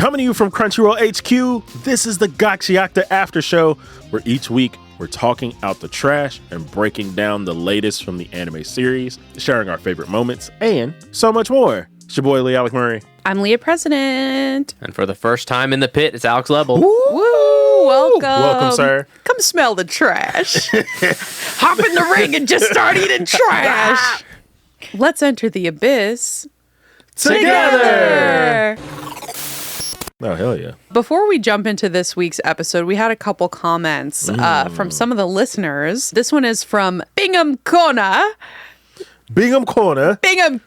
Coming to you from Crunchyroll HQ, this is the Gachiakuta After Show, where each week we're talking out the trash and breaking down the latest from the anime series, sharing our favorite moments, and so much more. It's your boy, LeAlec Murray. I'm Leah President. And for the first time in the pit, it's Alex Lebl. Woo! Welcome. Welcome, sir. Come smell the trash. Hop in the ring and just start eating trash. Let's enter the abyss together. Oh, hell yeah. Before we jump into this week's episode, we had a couple comments from some of the listeners. This one is from Bingham Kona. Bingham Corner via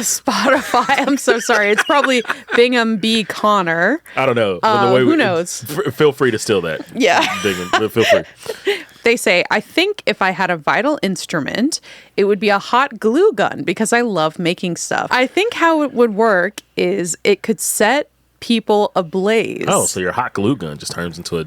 Spotify. I'm so sorry. It's probably Bingham B. Connor. I don't know. Who knows? Feel free to steal that. Yeah. Bingham, feel free. They say, I think if I had a vital instrument, it would be a hot glue gun because I love making stuff. I think how it would work is it could set people ablaze. Oh, so your hot glue gun just turns into a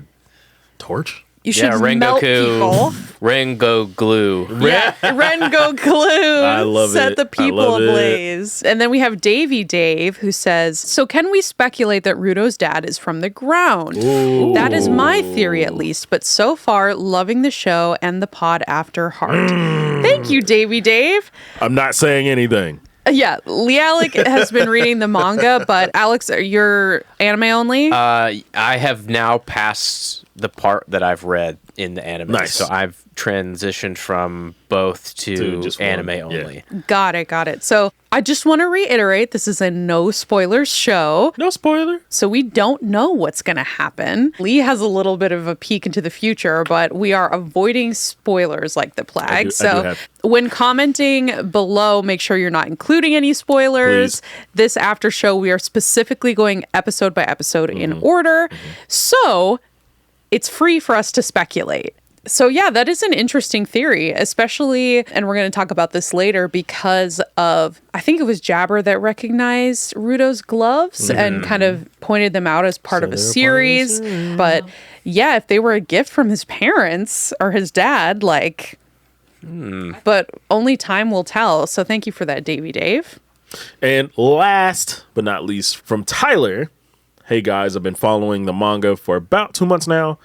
torch? You should melt people. Rengo glue. Yeah, Rengo glue. I love Set it. the people ablaze. And then we have Davey Dave who says, so can we speculate that Rudo's dad is from the ground? Ooh. That is my theory at least, but so far loving the show and the pod after heart. Thank you, Davey Dave. I'm not saying anything. Yeah, LeAlec has been reading the manga, but Alex, you're anime only? I have now passed the part that I've read in the anime. Nice. So I've transitioned from both to just anime one. only. Yeah. Got it. So I just want to reiterate, this is a no spoilers show. No spoiler. So we don't know what's going to happen. Lee has a little bit of a peek into the future, but we are avoiding spoilers like the plague. I do So have- when commenting below, make sure you're not including any spoilers. Please. This after show, we are specifically going episode by episode in order. So it's free for us to speculate. So yeah, that is an interesting theory, especially, and we're going to talk about this later, because of, I think it was Jabber that recognized Rudo's gloves and kind of pointed them out as part of a series. But yeah, if they were a gift from his parents or his dad, like, but only time will tell. So thank you for that, Davey Dave. And last but not least, from Tyler. Hey guys, I've been following the manga for about 2 months now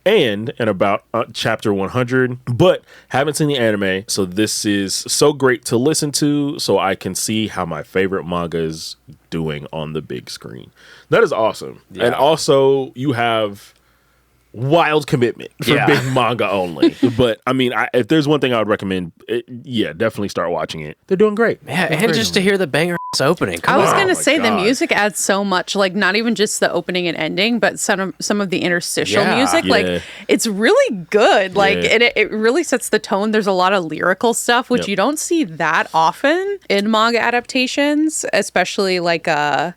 and in about chapter 100, but haven't seen the anime. So this is so great to listen to so I can see how my favorite manga is doing on the big screen. That is awesome. Yeah. And also you have wild commitment for big manga only. But I mean, if there's one thing I would recommend, definitely start watching it. They're doing great. Yeah, and just to hear the banger opening. I was going to my say the God. music adds so much, like not even just the opening and ending, but some of the interstitial music. Yeah. Like it's really good. Like Yeah. it really sets the tone. There's a lot of lyrical stuff, which Yep. you don't see that often in manga adaptations, especially like a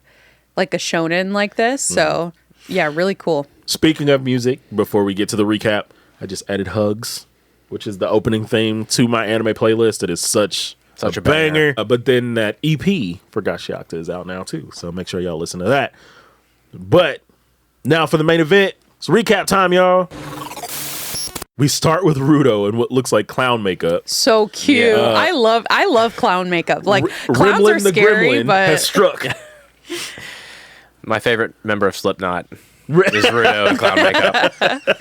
shonen like this. So yeah, really cool. Speaking of music, before we get to the recap, I just added Hugs, which is the opening theme to my anime playlist. It is such a banger. But then that EP for Gachiakuta is out now too. So make sure y'all listen to that. But now for the main event. It's recap time, y'all. We start with Rudo and what looks like clown makeup. So cute. Yeah. I love clown makeup. Like clowns Gremlin are the scary, Gremlin but has struck. My favorite member of Slipknot is Rudo in clown makeup.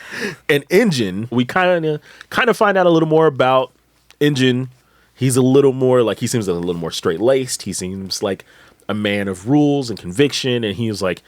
And Engine, we kind of find out a little more about Engine. He's a little more like, he seems a little more straight laced. He seems like a man of rules and conviction. And he was like,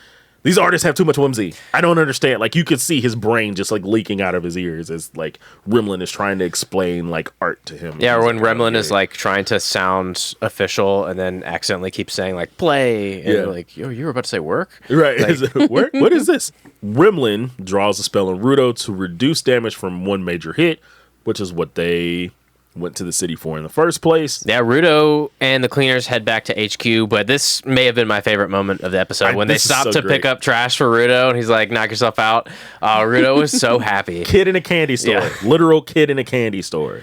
these artists have too much whimsy. I don't understand. Like you could see his brain just like leaking out of his ears as like Remlin is trying to explain like art to him. Yeah, or when He's like, Remlin is like trying to sound official and then accidentally keeps saying like play. And you're like, yo, you were about to say work? Right. Like, Is it work? What is this? Remlin draws a spell on Rudo to reduce damage from one major hit, which is what they went to the city for in the first place. yeah, Rudo and the cleaners head back to HQ, but this may have been my favorite moment of the episode when they this is stopped so to great. pick up trash for Rudo and he's like, knock yourself out. Rudo was so happy. Kid in a candy store. Yeah. Literal kid in a candy store.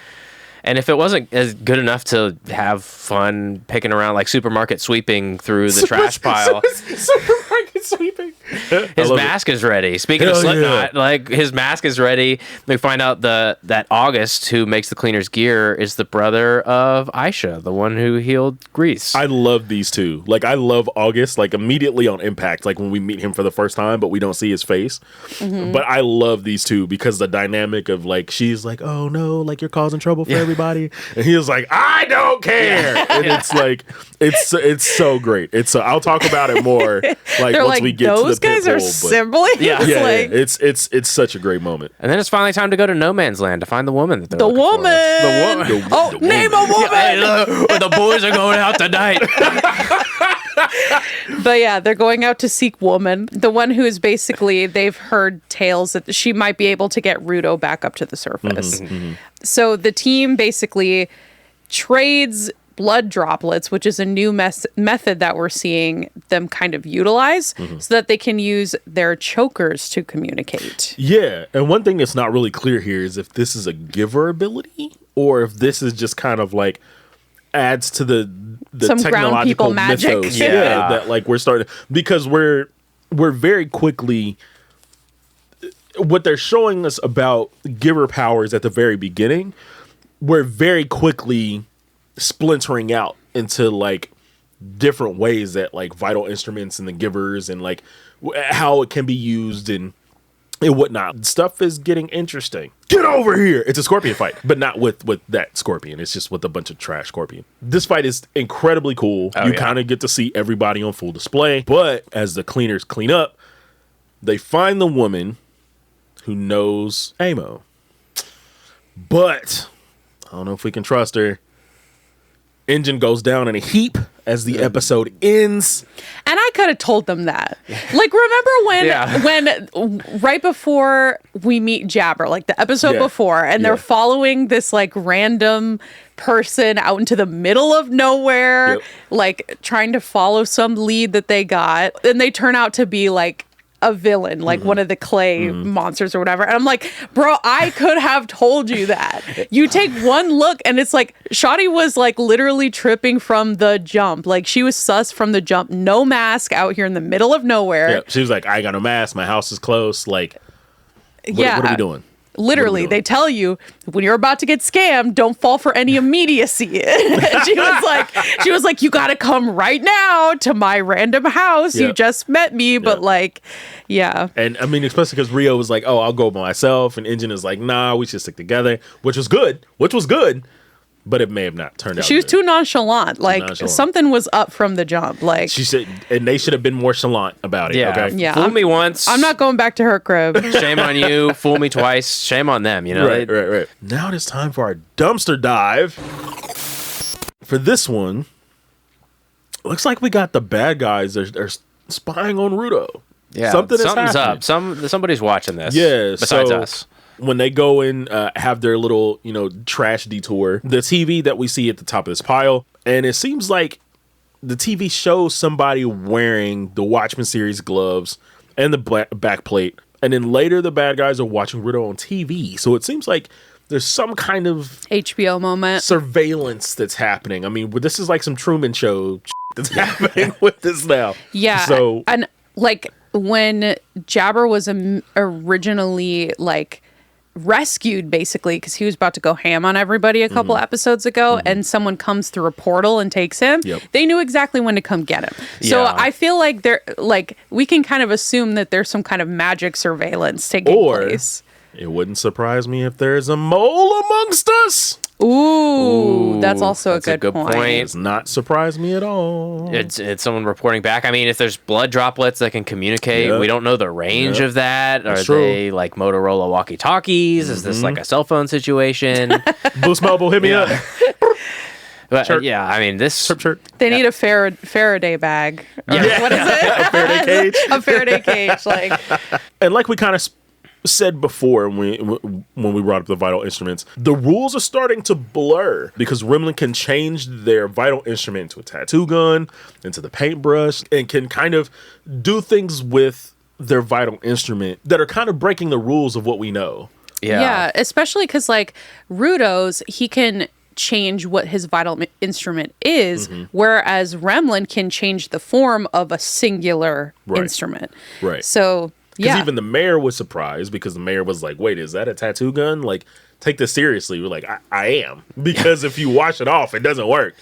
And if it wasn't as good enough to have fun picking around like supermarket sweeping through the trash pile, Supermarket sweeping. His mask is ready. Speaking of Slipknot, like his mask is ready. We find out that August, who makes the cleaner's gear, is the brother of Aisha, the one who healed Greece. I love these two. Like I love August. Like immediately on impact, like when we meet him for the first time, but we don't see his face. Mm-hmm. But I love these two because the dynamic of like she's like, oh no, like you're causing trouble for everybody, and he was like, I don't care. And it's like it's so great. I'll talk about it more like once we get to the those guys are siblings. Yeah, it's such a great moment. And then it's finally time to go to No Man's Land to find the woman that they're the looking woman. for. Oh, name a woman. Hey, the boys are going out tonight. But yeah, they're going out to seek woman. The one who is basically, they've heard tales that she might be able to get Rudo back up to the surface. Mm-hmm. So the team basically trades blood droplets, which is a new method that we're seeing them kind of utilize so that they can use their chokers to communicate. Yeah, and one thing that's not really clear here is if this is a giver ability or if this is just kind of like adds to the some ground people magic. Mythos. Yeah, that like we're starting because we're very quickly what they're showing us about giver powers at the very beginning. We're very quickly splintering out into like different ways that like vital instruments and the givers and like how it can be used and whatnot. Stuff is getting interesting. Get over here! It's a scorpion fight, but not with that scorpion. It's just with a bunch of trash scorpion. This fight is incredibly cool. You kind of get to see everybody on full display, but as the cleaners clean up, they find the woman who knows Amo. But I don't know if we can trust her. Engine goes down in a heap as the episode ends. And I could have told them that. Like, remember when right before we meet Jabber, like the episode before, and they're following this like random person out into the middle of nowhere, like trying to follow some lead that they got, and they turn out to be like a villain, like one of the clay monsters or whatever. And I'm like, bro, I could have told you that. You take one look and it's like, Shotty was like literally tripping from the jump. Like she was sus from the jump. No mask out here in the middle of nowhere. Yeah, she was like, I ain't got no mask. My house is close. Like, what are we doing? Literally, they tell you when you're about to get scammed, don't fall for any immediacy. she was like, you got to come right now to my random house. You just met me, but like, yeah. And I mean, especially because Rio was like, oh, I'll go by myself. And Engine is like, nah, we should stick together, which was good. But it may have not turned out. She was too nonchalant. Like something was up from the jump. Like she said, and they should have been more chalant about it. Yeah, okay? Yeah. Fool me once. I'm not going back to her crib. Shame on you. Fool me twice. Shame on them. You know. Right. Now it's time for our dumpster dive. For this one, looks like we got the bad guys are spying on Rudo. Yeah, something's up. Somebody's watching this. Yeah, besides us. When they go and have their little, trash detour, the TV that we see at the top of this pile, and it seems like the TV shows somebody wearing the Watchmen series gloves and the back plate, and then later the bad guys are watching Rudo on TV. So it seems like there's some kind of HBO moment surveillance that's happening. I mean, this is like some Truman Show that's happening with this now. Yeah. So and like when Jabber was originally like rescued basically because he was about to go ham on everybody a couple episodes ago and someone comes through a portal and takes him, they knew exactly when to come get him. So I feel like we can kind of assume that there's some kind of magic surveillance taking place. It wouldn't surprise me if there's a mole amongst us. Ooh, that's also a good point. It does not surprise me at all. It's someone reporting back. I mean, if there's blood droplets that can communicate, we don't know the range of that. Are they like Motorola walkie-talkies? Is this like a cell phone situation? Boost Mobile, hit me up. But I mean, this... They need a Faraday bag. What is it? A Faraday cage. A Faraday cage. And like we kind of said before when we brought up the vital instruments, the rules are starting to blur because Gremlin can change their vital instrument into a tattoo gun, into the paintbrush, and can kind of do things with their vital instrument that are kind of breaking the rules of what we know. Yeah, especially because like Rudo's, he can change what his vital instrument is, whereas Remlin can change the form of a singular instrument. Right. So, Because even the mayor was surprised because the mayor was like, wait, is that a tattoo gun? Like, take this seriously. We're like, I am. Because if you wash it off, it doesn't work.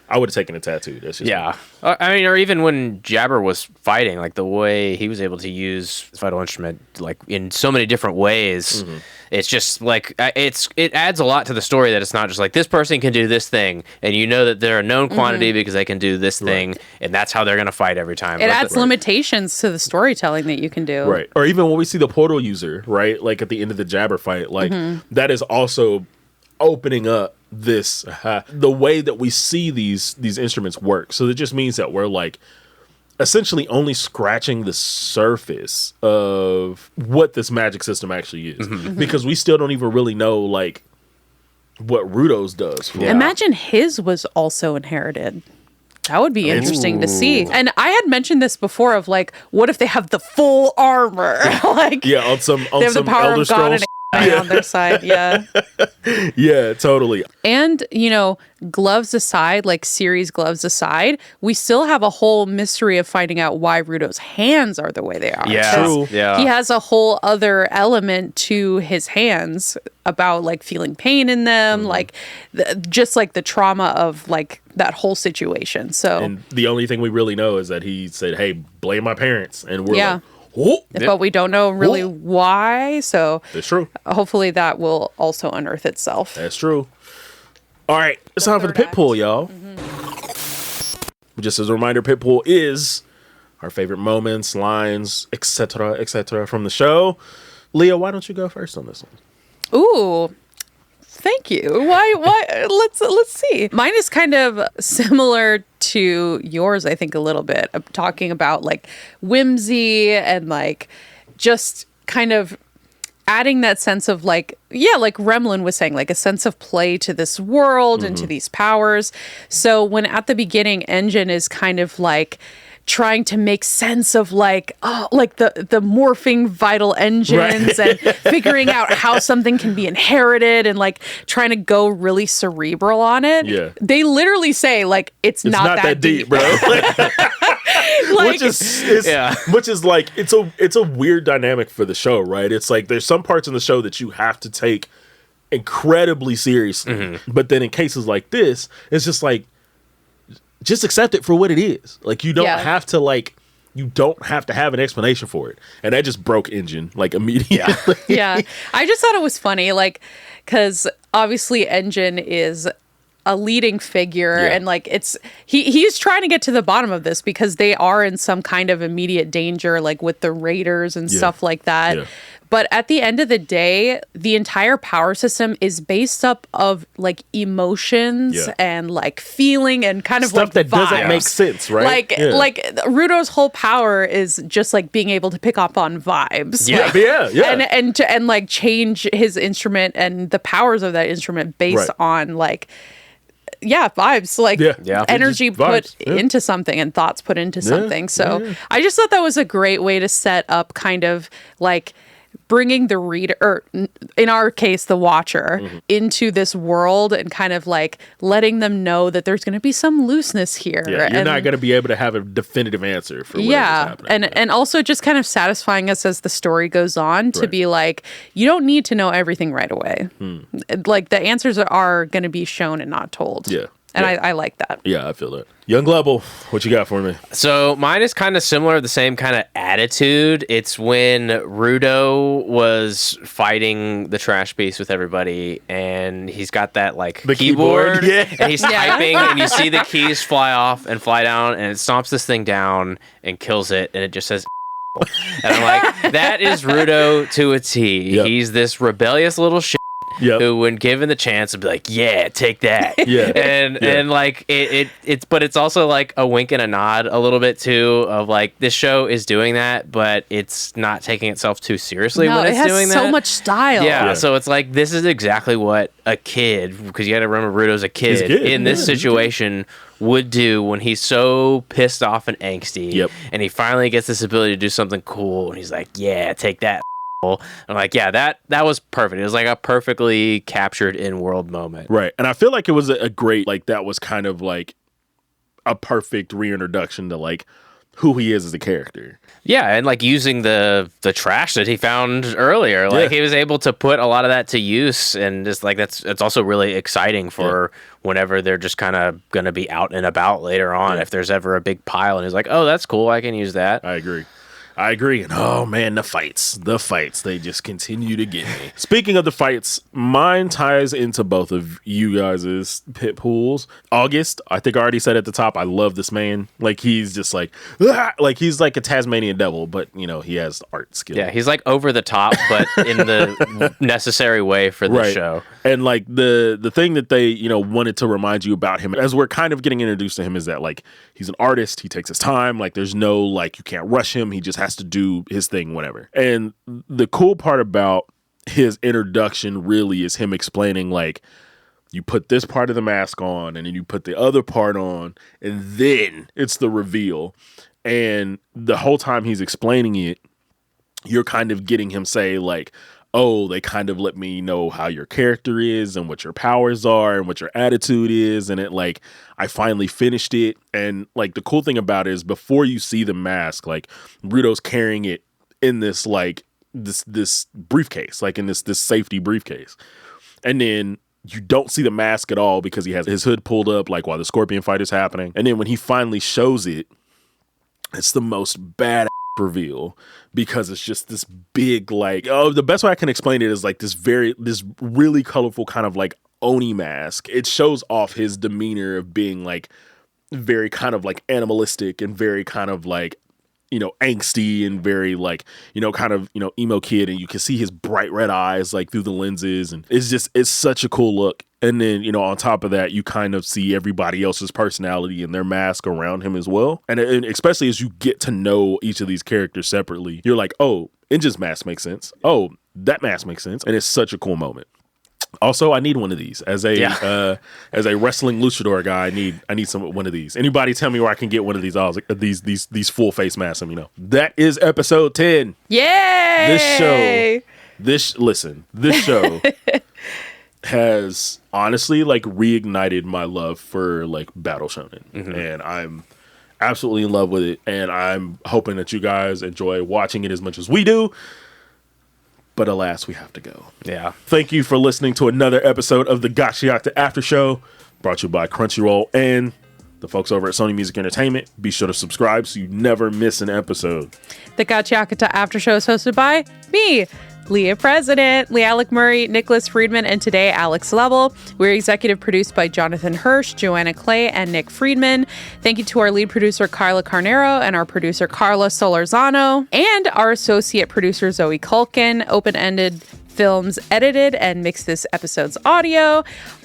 I would have taken a tattoo. That's just me. I mean, or even when Jabber was fighting, like the way he was able to use his vital instrument, like in so many different ways, it's just like it adds a lot to the story that it's not just like this person can do this thing, and you know that they're a known quantity because they can do this thing, and that's how they're going to fight every time. It adds limitations to the storytelling that you can do. Right. Or even when we see the portal user, right? Like at the end of the Jabber fight, like that is also opening up this the way that we see these instruments work. So it just means that we're like essentially only scratching the surface of what this magic system actually is, because we still don't even really know like what Rudo's does. Imagine his was also inherited. That would be interesting to see. And I had mentioned this before of like, what if they have the full armor? Like, on some they have the power Elder of God and on their side. Yeah. Yeah, totally. And, you know, gloves aside, like series gloves aside, we still have a whole mystery of finding out why Rudo's hands are the way they are. Yeah. True. Yeah. He has a whole other element to his hands about like feeling pain in them, like just like the trauma of like that whole situation. So, and the only thing we really know is that he said, hey, blame my parents. And we're like, oh. But we don't know really why. So That's true. Hopefully that will also unearth itself. That's true. All right. It's time for the pit pull, y'all. Just as a reminder, pit pull is our favorite moments, lines, etc., from the show. Leah, why don't you go first on this one? Ooh. Thank you. Why? Let's see. Mine is kind of similar to yours, I think, a little bit. I'm talking about like whimsy and like just kind of adding that sense of like, like Remlin was saying, like a sense of play to this world and to these powers. So when at the beginning, Engine is kind of like trying to make sense of like the morphing vital engines and figuring out how something can be inherited and like trying to go really cerebral on it. Yeah. They literally say like it's not that deep, bro. Like, which is like it's a weird dynamic for the show, right? It's like there's some parts in the show that you have to take incredibly seriously, but then in cases like this, it's just like just accept it for what it is. Like you don't have to have an explanation for it. And that just broke Engine like immediately. Yeah. I just thought it was funny, like, because obviously Engine is a leading figure and like he's trying to get to the bottom of this because they are in some kind of immediate danger, like with the raiders and stuff like that. Yeah. But at the end of the day, the entire power system is based up of like emotions and like feeling and kind of stuff like that vibes. Doesn't make sense, right? Like Rudo's whole power is just like being able to pick up on vibes. And like change his instrument and the powers of that instrument based on like vibes, like energy put into something and thoughts put into something. So I just thought that was a great way to set up kind of like bringing the reader, or in our case, the watcher, into this world and kind of like letting them know that there's going to be some looseness here. Yeah, you're not going to be able to have a definitive answer for whatever's happening. And also just kind of satisfying us as the story goes on to be like, you don't need to know everything right away. Like the answers are going to be shown and not told. Yeah. And I like that. Yeah, I feel that. Young Lebl, what you got for me? So mine is kind of similar, the same kind of attitude. It's when Rudo was fighting the trash beast with everybody, and he's got that like the keyboard and he's typing, and you see the keys fly off and fly down, and it stomps this thing down and kills it, and it just says and I'm like, that is Rudo to a T. Yep. He's this rebellious little shit. Who, when given the chance, would be like, "Yeah, take that." And like it's, but it's also like a wink and a nod a little bit too of like this show is doing that, but it's not taking itself too seriously when it's doing that. It has so much style. Yeah, so it's like this is exactly what a kid, because you got to remember Rudo's a kid in this situation would do when he's so pissed off and angsty, and he finally gets this ability to do something cool, and he's like, "Yeah, take that." I'm like, yeah, that was perfect. It was like a perfectly captured in-world moment. Right. And I feel like it was a great, like, that was kind of like a perfect reintroduction to like who he is as a character. Yeah, and like using the trash that he found earlier, like he was able to put a lot of that to use, and just like it's also really exciting for whenever they're just kind of going to be out and about later on. If there's ever a big pile, and he's like, oh, that's cool, I can use that. I agree. And oh man, the fights, they just continue to get me. Speaking of the fights, mine ties into both of you guys' pit pools. August, I think I already said at the top, I love this man. Like, he's just like he's like a Tasmanian devil, but you know, he has art skill. Yeah, he's like over the top, but in the necessary way for the show. And like the thing that they, you know, wanted to remind you about him as we're kind of getting introduced to him is that like he's an artist, he takes his time, like there's no like you can't rush him, he just has to do his thing whenever. And the cool part about his introduction really is him explaining like you put this part of the mask on and then you put the other part on and then it's the reveal. And the whole time he's explaining it, you're kind of getting him say like, oh, they kind of let me know how your character is and what your powers are and what your attitude is. And it like, I finally finished it. And like the cool thing about it is before you see the mask, like Rudo's carrying it in this, like this briefcase, like in this safety briefcase. And then you don't see the mask at all because he has his hood pulled up, like while the Scorpion fight is happening. And then when he finally shows it, it's the most badass reveal because it's just this big, like, oh, the best way I can explain it is like this really colorful kind of like Oni mask. It shows off his demeanor of being like very kind of like animalistic and very kind of like, you know, angsty and very like, you know, kind of, you know, emo kid. And you can see his bright red eyes like through the lenses. And it's such a cool look. And then, you know, on top of that, you kind of see everybody else's personality and their mask around him as well. And especially as you get to know each of these characters separately, you're like, oh, Inja's mask makes sense. Oh, that mask makes sense. And it's such a cool moment. Also, I need one of these as a wrestling luchador guy. I need one of these. Anybody tell me where I can get one of these? These full face masks. You know, that is episode 10. Yay! This show has honestly like reignited my love for like battle shonen, and I'm absolutely in love with it. And I'm hoping that you guys enjoy watching it as much as we do. But alas, we have to go. Yeah. Thank you for listening to another episode of the Gachiakuta After Show, brought to you by Crunchyroll and the folks over at Sony Music Entertainment. Be sure to subscribe so you never miss an episode. The Gachiakuta After Show is hosted by me, Leah President, LeAlec Murray, Nicholas Friedman, and today Alex Lebl. We're executive produced by Jonathan Hirsch, Joanna Clay, and Nick Friedman. Thank you to our lead producer, Carla Carnero, and our producer, Carla Solorzano, and our associate producer, Zoe Culkin. Open-ended Films edited and mixed this episode's audio.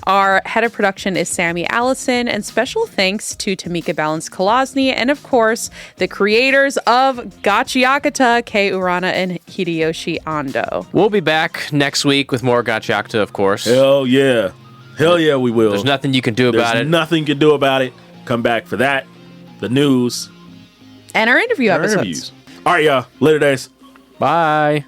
Our head of production is Sammy Allison, and special thanks to Tamika Balance-Kolosny, and of course, the creators of Gachiakuta, Kei Urana and Hideyoshi Andou. We'll be back next week with more Gachiakuta, of course. Hell yeah, we will. There's nothing you can do about it. There's nothing you can do about it. Come back for that, the news, and our interview episodes. All right, y'all. Later days. Bye.